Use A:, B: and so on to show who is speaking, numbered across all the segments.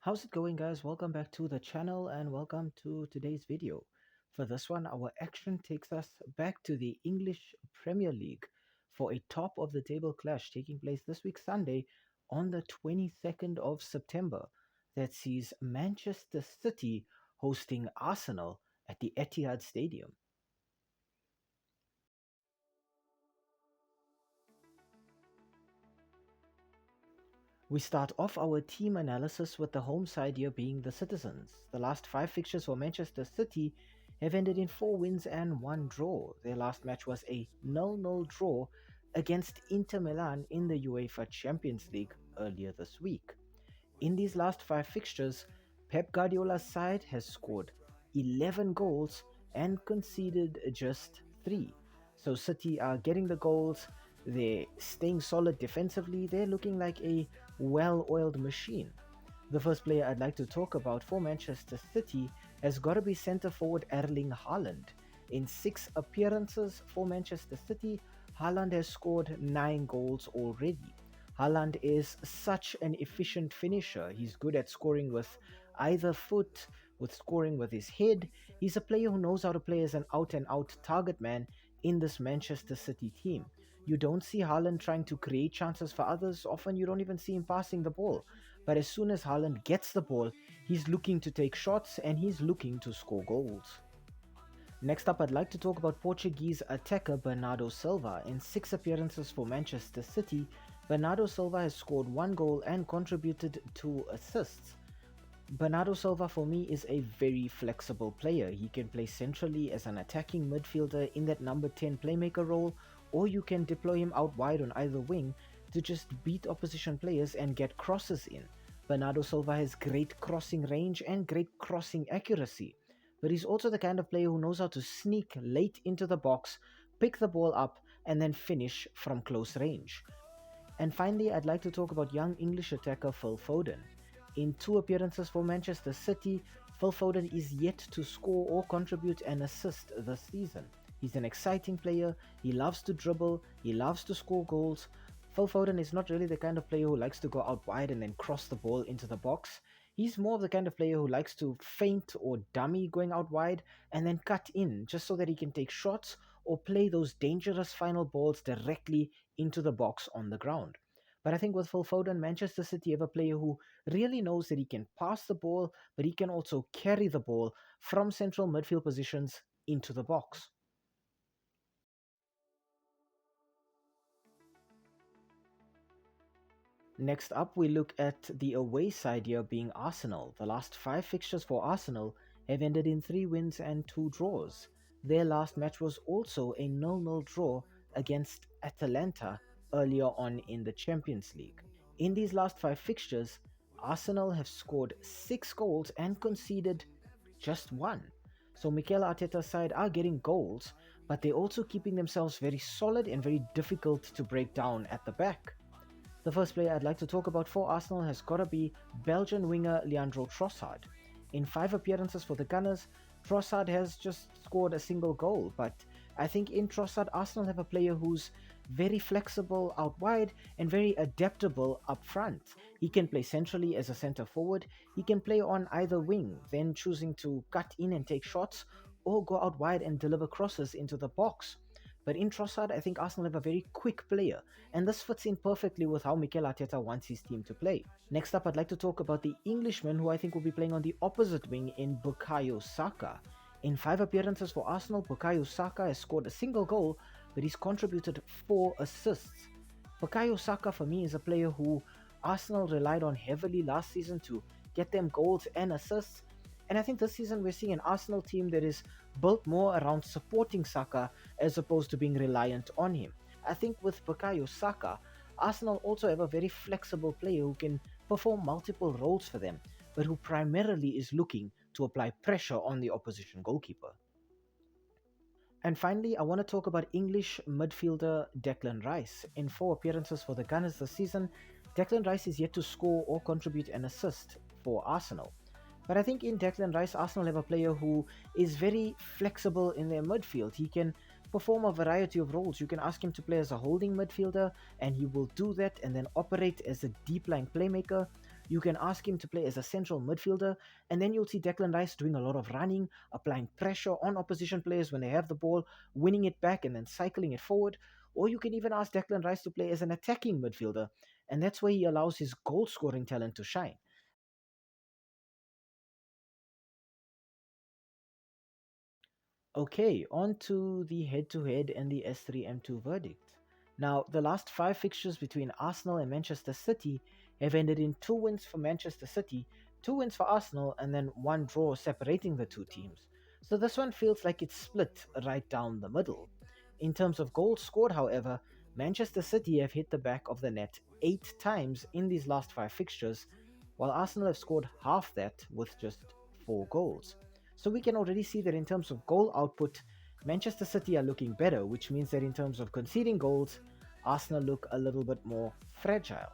A: How's it going, guys? Welcome back to the channel and welcome to today's video. For this one, our action takes us back to the English Premier League for a top of the table clash taking place this week Sunday on the 22nd of September that sees Manchester City hosting Arsenal at the Etihad Stadium. We start off our team analysis with the home side here being the Citizens. The last 5 fixtures for Manchester City have ended in 4 wins and 1 draw. Their last match was a 0-0 draw against Inter Milan in the UEFA Champions League earlier this week. In these last 5 fixtures, Pep Guardiola's side has scored 11 goals and conceded just 3. So City are getting the goals, they're staying solid defensively, they're looking like a well-oiled machine. The first player I'd like to talk about for Manchester City has got to be centre forward Erling Haaland. In 6 appearances for Manchester City, Haaland has scored 9 goals already. Haaland is such an efficient finisher. He's good at scoring with either foot, with scoring with his head. He's a player who knows how to play as an out-and-out target man in this Manchester City team. You don't see Haaland trying to create chances for others. Often you don't even see him passing the ball. But as soon as Haaland gets the ball, he's looking to take shots and he's looking to score goals. Next up, I'd like to talk about Portuguese attacker Bernardo Silva. In 6 appearances for Manchester City, Bernardo Silva has scored 1 goal and contributed 2 assists. Bernardo Silva for me is a very flexible player. He can play centrally as an attacking midfielder in that number 10 playmaker role, or you can deploy him out wide on either wing to just beat opposition players and get crosses in. Bernardo Silva has great crossing range and great crossing accuracy, but he's also the kind of player who knows how to sneak late into the box, pick the ball up, and then finish from close range. And finally, I'd like to talk about young English attacker Phil Foden. In 2 appearances for Manchester City, Phil Foden is yet to score or contribute an assist this season. He's an exciting player, he loves to dribble, he loves to score goals. Phil Foden is not really the kind of player who likes to go out wide and then cross the ball into the box. He's more of the kind of player who likes to feint or dummy going out wide and then cut in just so that he can take shots or play those dangerous final balls directly into the box on the ground. But I think with Phil Foden, Manchester City have a player who really knows that he can pass the ball, but he can also carry the ball from central midfield positions into the box. Next up, we look at the away side here being Arsenal. The last 5 fixtures for Arsenal have ended in 3 wins and 2 draws. Their last match was also a 0-0 draw against Atalanta earlier on in the Champions League. In these last 5 fixtures, Arsenal have scored 6 goals and conceded just 1. So Mikel Arteta's side are getting goals, but they're also keeping themselves very solid and very difficult to break down at the back. The first player I'd like to talk about for Arsenal has got to be Belgian winger Leandro Trossard. In 5 appearances for the Gunners, Trossard has just scored a single goal, but I think in Trossard, Arsenal have a player who's very flexible out wide and very adaptable up front. He can play centrally as a centre forward, he can play on either wing, then choosing to cut in and take shots, or go out wide and deliver crosses into the box. But in Trossard, I think Arsenal have a very quick player, and this fits in perfectly with how Mikel Arteta wants his team to play. Next up, I'd like to talk about the Englishman who I think will be playing on the opposite wing in Bukayo Saka. In 5 appearances for Arsenal, Bukayo Saka has scored a single goal, but he's contributed 4 assists. Bukayo Saka for me is a player who Arsenal relied on heavily last season to get them goals and assists, and I think this season we're seeing an Arsenal team that is built more around supporting Saka as opposed to being reliant on him. I think with Bukayo Saka, Arsenal also have a very flexible player who can perform multiple roles for them, but who primarily is looking to apply pressure on the opposition goalkeeper. And finally, I want to talk about English midfielder Declan Rice. In 4 appearances for the Gunners this season, Declan Rice is yet to score or contribute an assist for Arsenal. But I think in Declan Rice, Arsenal have a player who is very flexible in their midfield. He can perform a variety of roles. You can ask him to play as a holding midfielder, and he will do that and then operate as a deep line playmaker. You can ask him to play as a central midfielder, and then you'll see Declan Rice doing a lot of running, applying pressure on opposition players when they have the ball, winning it back and then cycling it forward. Or you can even ask Declan Rice to play as an attacking midfielder, and that's where he allows his goal scoring talent to shine. Okay, on to the head to head and the S3M2 verdict. Now, the last five fixtures between Arsenal and Manchester City have ended in two wins for Manchester City, two wins for Arsenal, and then one draw separating the two teams. So this one feels like it's split right down the middle. In terms of goals scored, however, Manchester City have hit the back of the net 8 times in these last five fixtures, while Arsenal have scored half that with just 4 goals. So we can already see that in terms of goal output, Manchester City are looking better, which means that in terms of conceding goals, Arsenal look a little bit more fragile.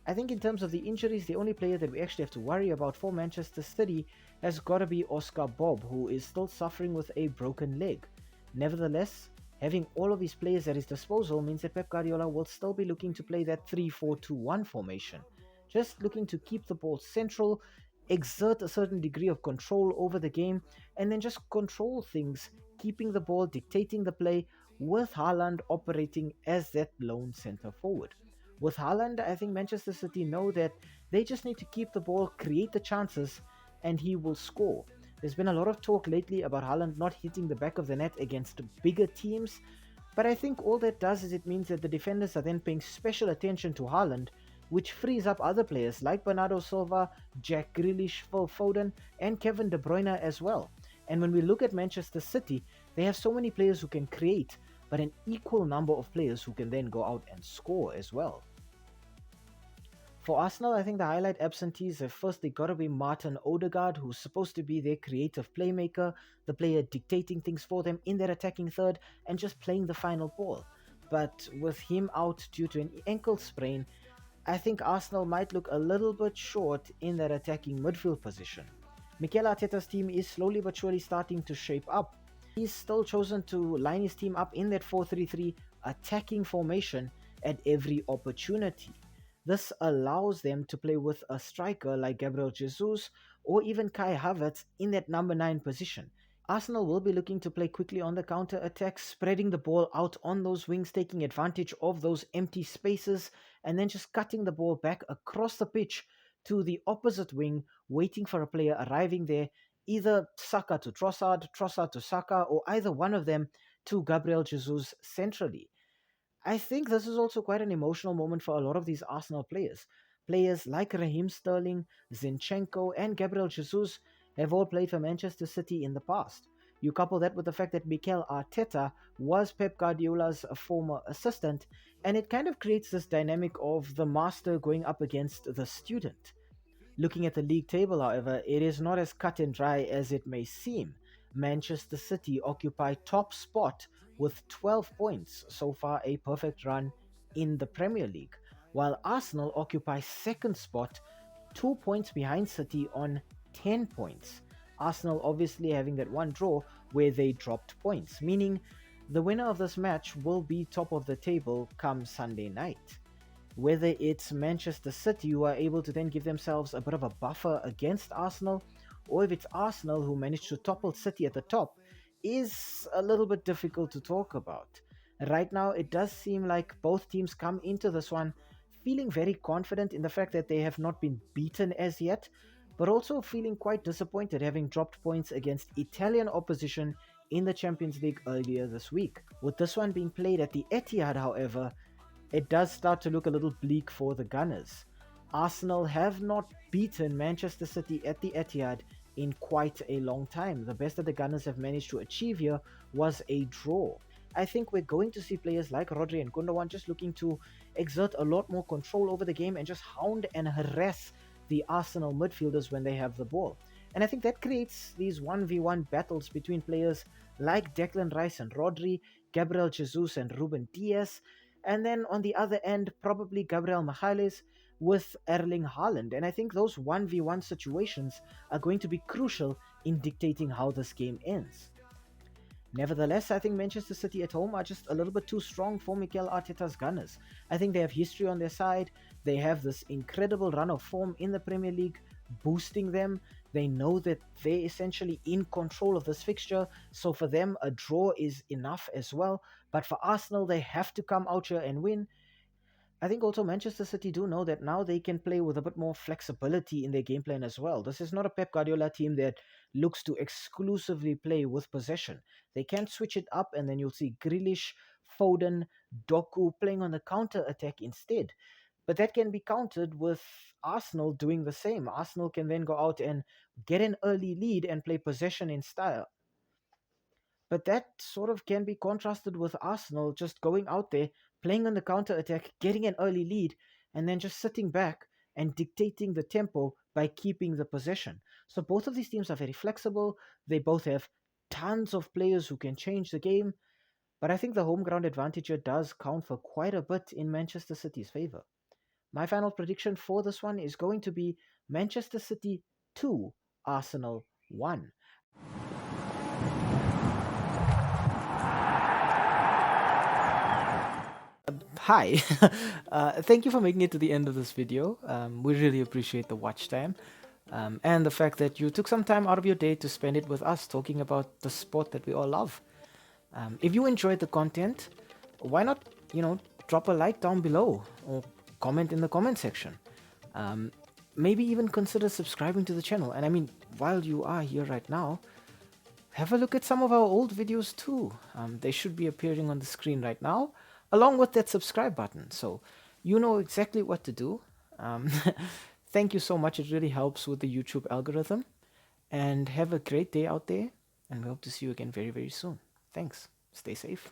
A: I think in terms of the injuries, the only player that we actually have to worry about for Manchester City has got to be Oscar Bob, who is still suffering with a broken leg. Nevertheless, having all of these players at his disposal means that Pep Guardiola will still be looking to play that 3-4-2-1 formation, just looking to keep the ball central, exert a certain degree of control over the game, and then just control things, keeping the ball, dictating the play, with Haaland operating as that lone centre forward. With Haaland, I think Manchester City know that they just need to keep the ball, create the chances, and he will score. There's been a lot of talk lately about Haaland not hitting the back of the net against bigger teams, but I think all that does is it means that the defenders are then paying special attention to Haaland, which frees up other players like Bernardo Silva, Jack Grealish, Phil Foden, and Kevin De Bruyne as well. And when we look at Manchester City, they have so many players who can create, but an equal number of players who can then go out and score as well. For Arsenal, I think the highlight absentees have firstly got to be Martin Odegaard, who's supposed to be their creative playmaker, the player dictating things for them in their attacking third and just playing the final ball. But with him out due to an ankle sprain, I think Arsenal might look a little bit short in that attacking midfield position. Mikel Arteta's team is slowly but surely starting to shape up. He's still chosen to line his team up in that 4-3-3 attacking formation at every opportunity. This allows them to play with a striker like Gabriel Jesus or even Kai Havertz in that number 9 position. Arsenal will be looking to play quickly on the counter attack, spreading the ball out on those wings, taking advantage of those empty spaces, and then just cutting the ball back across the pitch to the opposite wing, waiting for a player arriving there, either Saka to Trossard, Trossard to Saka, or either one of them to Gabriel Jesus centrally. I think this is also quite an emotional moment for a lot of these Arsenal players. Players like Raheem Sterling, Zinchenko, and Gabriel Jesus have all played for Manchester City in the past. You couple that with the fact that Mikel Arteta was Pep Guardiola's former assistant, and it kind of creates this dynamic of the master going up against the student. Looking at the league table, however, it is not as cut and dry as it may seem. Manchester City occupy top spot with 12 points, so far a perfect run in the Premier League, while Arsenal occupy second spot, 2 points behind City on 10 points. Arsenal obviously having that one draw where they dropped points, meaning the winner of this match will be top of the table come Sunday night. Whether it's Manchester City who are able to then give themselves a bit of a buffer against Arsenal, or if it's Arsenal who managed to topple City at the top, is a little bit difficult to talk about. Right now, it does seem like both teams come into this one feeling very confident in the fact that they have not been beaten as yet, but also feeling quite disappointed having dropped points against Italian opposition in the Champions League earlier this week. With this one being played at the Etihad, however, it does start to look a little bleak for the Gunners. Arsenal have not beaten Manchester City at the Etihad in quite a long time. The best that the Gunners have managed to achieve here was a draw. I think we're going to see players like Rodri and Gundogan just looking to exert a lot more control over the game and just hound and harass the Arsenal midfielders when they have the ball. And I think that creates these 1v1 battles between players like Declan Rice and Rodri, Gabriel Jesus and Ruben Diaz, and then on the other end, probably Gabriel Magalhaes with Erling Haaland. And I think those 1v1 situations are going to be crucial in dictating how this game ends. Nevertheless, I think Manchester City at home are just a little bit too strong for Mikel Arteta's Gunners. I think they have history on their side. They have this incredible run of form in the Premier League boosting them. They know that they're essentially in control of this fixture, so for them, a draw is enough as well. But for Arsenal, they have to come out here and win. I think also Manchester City do know that now they can play with a bit more flexibility in their game plan as well. This is not a Pep Guardiola team that looks to exclusively play with possession. They can switch it up, and then you'll see Grealish, Foden, Doku playing on the counter attack instead. But that can be countered with Arsenal doing the same. Arsenal can then go out and get an early lead and play possession in style. But that sort of can be contrasted with Arsenal just going out there, playing on the counter attack, getting an early lead, and then just sitting back and dictating the tempo by keeping the possession. So both of these teams are very flexible. They both have tons of players who can change the game. But I think the home ground advantage here does count for quite a bit in Manchester City's favor. My final prediction for this one is going to be Manchester City 2, Arsenal 1. Hi, thank you for making it to the end of this video. We really appreciate the watch time and the fact that you took some time out of your day to spend it with us talking about the sport that we all love. If you enjoyed the content, why not, drop a like down below or comment in the comment section. Maybe even consider subscribing to the channel. And I mean, while you are here right now, have a look at some of our old videos too. They should be appearing on the screen right now, along with that subscribe button. So you know exactly what to do. Um, thank you so much. It really helps with the YouTube algorithm. And have a great day out there. And we hope to see you again very, very soon. Thanks. Stay safe.